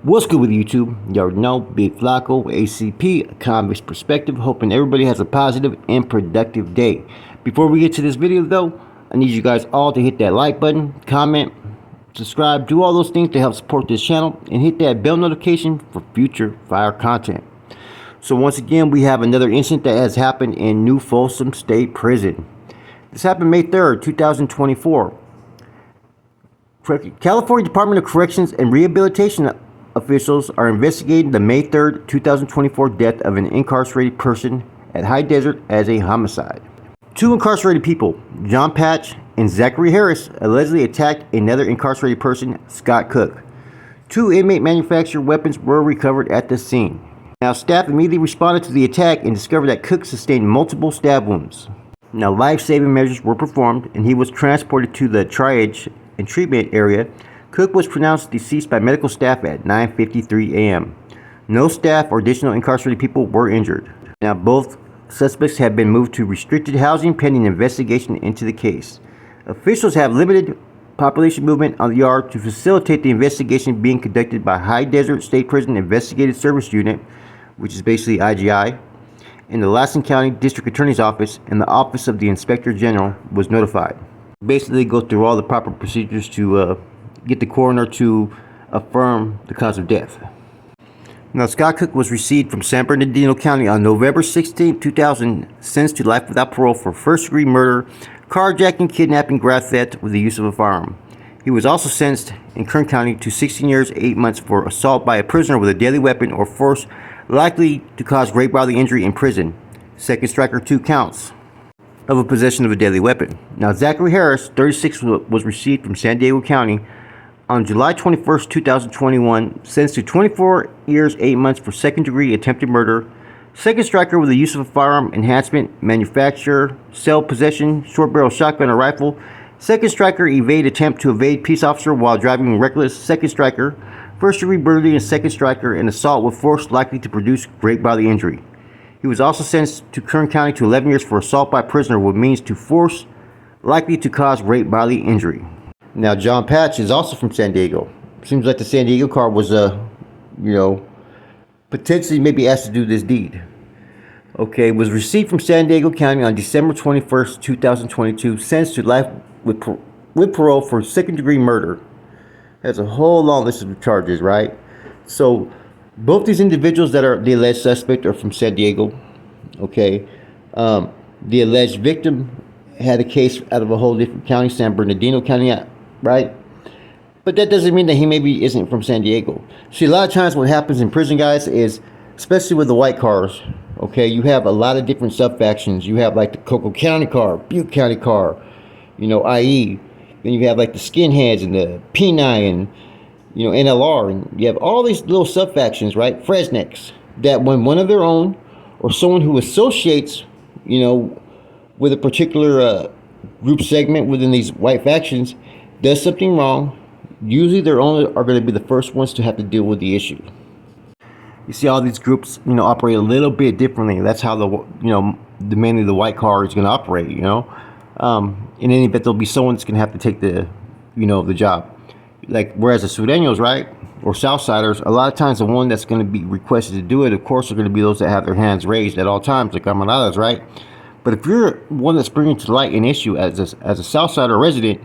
What's good with YouTube? You already know, Big Flacco, ACP, a convict's perspective, hoping everybody has a positive and productive day. Before we get to this video though, I need you guys all to hit that like button, comment, subscribe, do all those things to help support this channel, and hit that bell notification for future fire content. So once again, we have another incident that has happened in New Folsom State Prison. This happened May 3rd, 2024. California Department of Corrections and Rehabilitation officials are investigating the May 3rd, 2024 death of an incarcerated person at High Desert as a homicide. Two incarcerated people, John Patch and Zachary Harris, allegedly attacked another incarcerated person, Scott Cook. Two inmate manufactured weapons were recovered at the scene. Now, staff immediately responded to the attack and discovered that Cook sustained multiple stab wounds. Now, life-saving measures were performed and he was transported to the triage and treatment area. Cook was pronounced deceased by medical staff at 9:53 a.m. No staff or additional incarcerated people were injured. Now, both suspects have been moved to restricted housing pending investigation into the case. Officials have limited population movement on the yard to facilitate the investigation being conducted by High Desert State Prison Investigative Service Unit, which is basically IGI, and the Lassen County District Attorney's Office, and the Office of the Inspector General was notified. Basically go through all the proper procedures to get the coroner to affirm the cause of death. Now, Scott Cook was received from San Bernardino County on November 16, 2000, sentenced to life without parole for first-degree murder, carjacking, kidnapping, grave theft with the use of a firearm. He was also sentenced in Kern County to 16 years, 8 months for assault by a prisoner with a deadly weapon or force likely to cause great bodily injury in prison. Second striker, 2 counts of a possession of a deadly weapon. Now, Zachary Harris, 36, was received from San Diego County on July 21st, 2021, sentenced to 24 years, 8 months for second-degree attempted murder, second striker with the use of a firearm, enhancement, manufacture, sell, possession, short-barrel shotgun or rifle, second striker, attempt to evade peace officer while driving reckless, second striker, first-degree burglary, and second striker, and assault with force likely to produce great bodily injury. He was also sentenced to Kern County to 11 years for assault by prisoner with means to force likely to cause great bodily injury. Now, John Patch is also from San Diego. Seems like the San Diego car was, potentially maybe asked to do this deed. Okay, was received from San Diego County on December 21st, 2022, sentenced to life with parole for second-degree murder. That's a whole long list of charges, right? So, both these individuals that are the alleged suspect are from San Diego. Okay, the alleged victim had a case out of a whole different county, San Bernardino County, right? But that doesn't mean that he maybe isn't from San Diego. See, a lot of times what happens in prison, guys, is, especially with the white cars, okay, you have a lot of different sub-factions. You have like the Cocoa County car, Butte County car, IE. Then you have like the Skinheads and the P9 and, NLR. And you have all these little sub-factions, right? Fresniks, that when one of their own or someone who associates, with a particular group segment within these white factions does something wrong, usually their own are going to be the first ones to have to deal with the issue. You see, all these groups, operate a little bit differently. That's how mainly the white car is going to operate. In any event, there'll be someone that's going to have to take the, the job. Like, whereas the Sureños, right, or Southsiders, a lot of times the one that's going to be requested to do it, of course, are going to be those that have their hands raised at all times, like Camaradas, right? But if you're one that's bringing to light an issue as a Southsider resident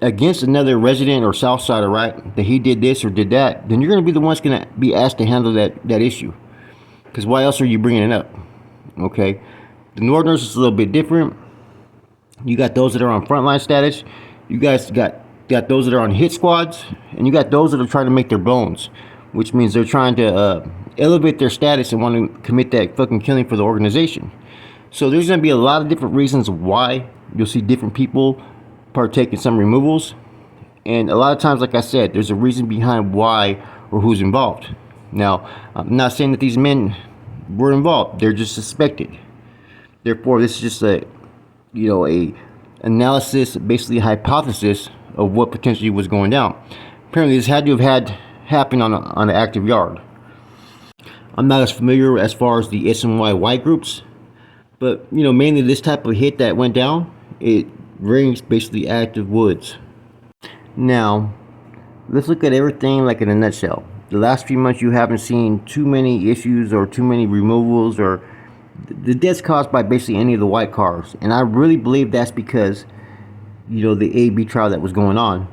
against another resident or Southsider, right, that he did this or did that, then you're going to be the ones going to be asked to handle that issue. Because why else are you bringing it up? Okay, the Northerners is a little bit different. You got those that are on frontline status. You guys got those that are on hit squads, and you got those that are trying to make their bones, which means they're trying to elevate their status and want to commit that fucking killing for the organization. So there's going to be a lot of different reasons why you'll see different people partake in some removals. And a lot of times, like I said, there's a reason behind why or who's involved. Now, I'm not saying that these men were involved. They're just suspected. Therefore, this is just a analysis, basically a hypothesis of what potentially was going down. Apparently, this had to have happened on an active yard. I'm not as familiar as far as the SNY white groups. But, mainly this type of hit that went down, it rings basically active woods. Now, let's look at everything like in a nutshell. the last few months you haven't seen too many issues or too many removals or the deaths caused by basically any of the white cars. And I really believe that's because, the AB trial that was going on.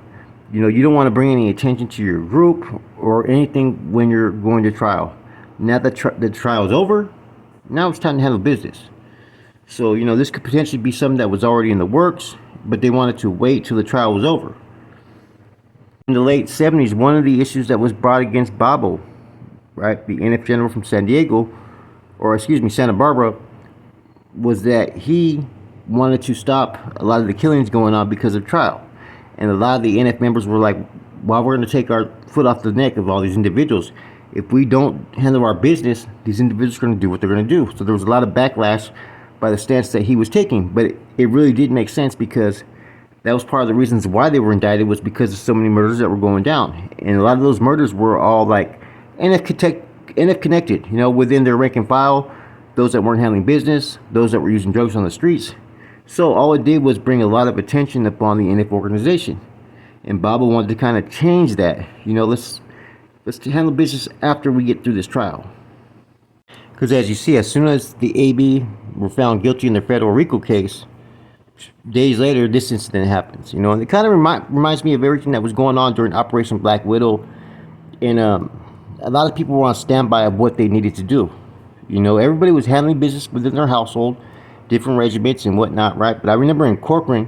You don't want to bring any attention to your group or anything when you're going to trial. Now that the trial is over, now it's time to handle business. So, this could potentially be something that was already in the works, but they wanted to wait till the trial was over. In the late 70s, one of the issues that was brought against Bobo, right, the NF general from San Diego, or excuse me, Santa Barbara, was that he wanted to stop a lot of the killings going on because of trial. And a lot of the NF members were like, well, we're going to take our foot off the neck of all these individuals. If we don't handle our business, these individuals are going to do what they're going to do. So there was a lot of backlash by the stance that he was taking. But it really did make sense, because that was part of the reasons why they were indicted, was because of so many murders that were going down. And a lot of those murders were all like NF connected, within their rank and file, those that weren't handling business, those that were using drugs on the streets. So all it did was bring a lot of attention upon the NF organization. And Bobo wanted to kind of change that. Let's handle business after we get through this trial. Because as you see, as soon as the AB were found guilty in their federal RICO case, days later, this incident happens. And it kind of reminds me of everything that was going on during Operation Black Widow. And a lot of people were on standby of what they needed to do. Everybody was handling business within their household, different regiments and whatnot, right? But I remember in Corcoran,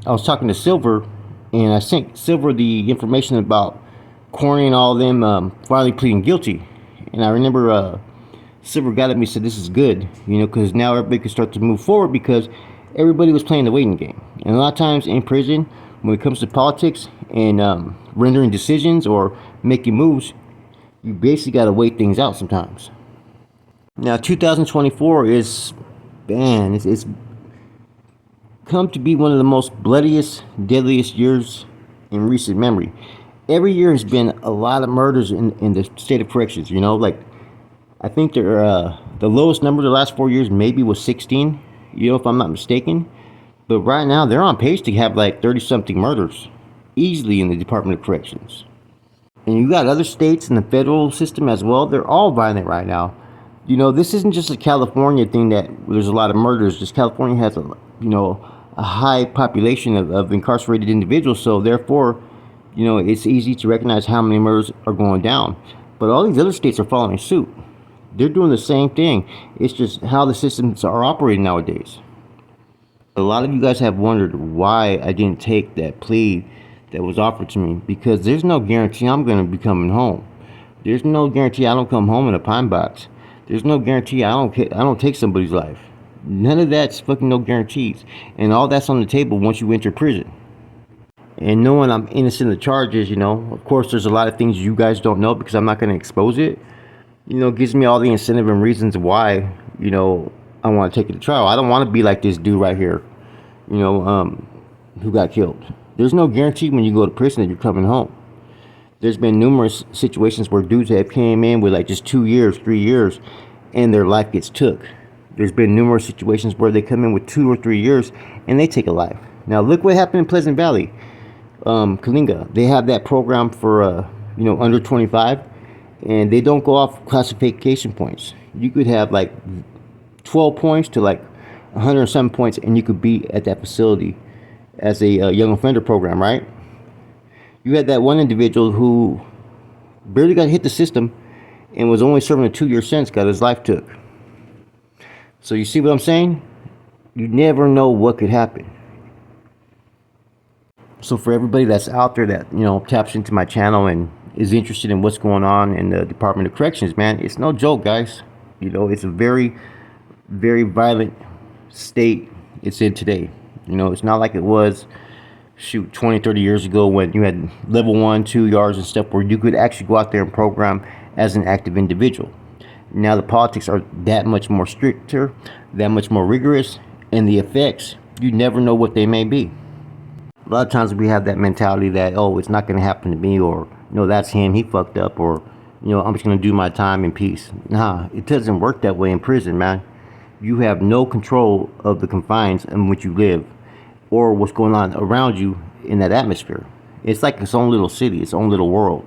I was talking to Silver, and I sent Silver the information about Corny and all of them finally pleading guilty. And I remember Silver got at me and said, this is good, because now everybody can start to move forward, because everybody was playing the waiting game. And a lot of times in prison, when it comes to politics and rendering decisions or making moves, you basically got to wait things out sometimes. Now, 2024 is, man, it's come to be one of the most bloodiest, deadliest years in recent memory. Every year has been a lot of murders in the state of corrections. Like, I think the lowest number the last 4 years maybe was 16, if I'm not mistaken. But right now, they're on pace to have like 30-something murders easily in the Department of Corrections. And you got other states in the federal system as well. They're all violent right now. This isn't just a California thing that there's a lot of murders. Just California has a high population of incarcerated individuals. So therefore, it's easy to recognize how many murders are going down. But all these other states are following suit. They're doing the same thing. It's just how the systems are operating nowadays. A lot of you guys have wondered why I didn't take that plea that was offered to me, because there's no guarantee I'm going to be coming home. There's no guarantee I don't come home in a pine box. There's no guarantee I don't take somebody's life. None of that's fucking no guarantees. And all that's on the table once you enter prison. And knowing I'm innocent of charges, of course there's a lot of things you guys don't know, because I'm not going to expose it. Gives me all the incentive and reasons why, I want to take it to trial. I don't want to be like this dude right here, who got killed. There's no guarantee when you go to prison that you're coming home. There's been numerous situations where dudes have came in with like just 2 years, 3 years, and their life gets took. There's been numerous situations where they come in with 2 or 3 years and they take a life. Now look what happened in Pleasant Valley, Kalinga. They have that program for under 25, and they don't go off classification points. You could have like 12 points to like 100 and some points, and you could be at that facility as a young offender program, right? You had that one individual who barely got hit the system and was only serving a 2-year sentence, got his life took. So you see what I'm saying? You never know what could happen. So for everybody that's out there that, taps into my channel and is interested in what's going on in the Department of Corrections, man, it's no joke, guys. It's a very, very violent state it's in today. It's not like it was 20, 30 years ago when you had level 1, 2 yards and stuff where you could actually go out there and program as an active individual. Now the politics are that much more stricter, that much more rigorous, and the effects, you never know what they may be. A lot of times we have that mentality that, oh, it's not going to happen to me, or, that's him, he fucked up, or, I'm just going to do my time in peace. Nah, it doesn't work that way in prison, man. You have no control of the confines in which you live, or what's going on around you in that atmosphere. It's like its own little city, its own little world.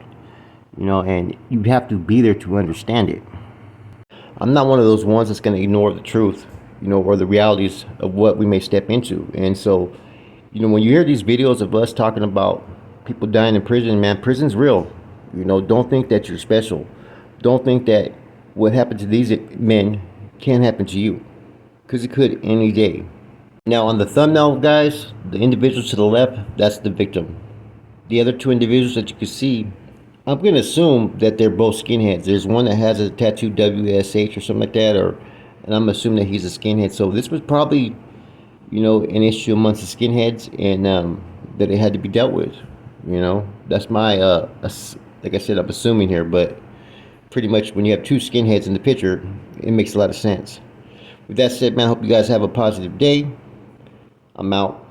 you know, and you have to be there to understand it. I'm not one of those ones that's going to ignore the truth, you know, or the realities of what we may step into. And so, you know, when you hear these videos of us talking about people dying in prison, man, prison's real. You know, don't think that you're special. Don't think that what happened to these men can't happen to you, because it could any day. Now, on the thumbnail, guys, the individual to the left, that's the victim. The other two individuals that you can see, I'm going to assume that they're both skinheads. There's one that has a tattoo WSH or something like that, and I'm assuming that he's a skinhead. So this was probably, you know, an issue amongst the skinheads, and that it had to be dealt with. You know, that's my, like I said, I'm assuming here, but pretty much when you have two skinheads in the picture, it makes a lot of sense. With that said, man, I hope you guys have a positive day. I'm out.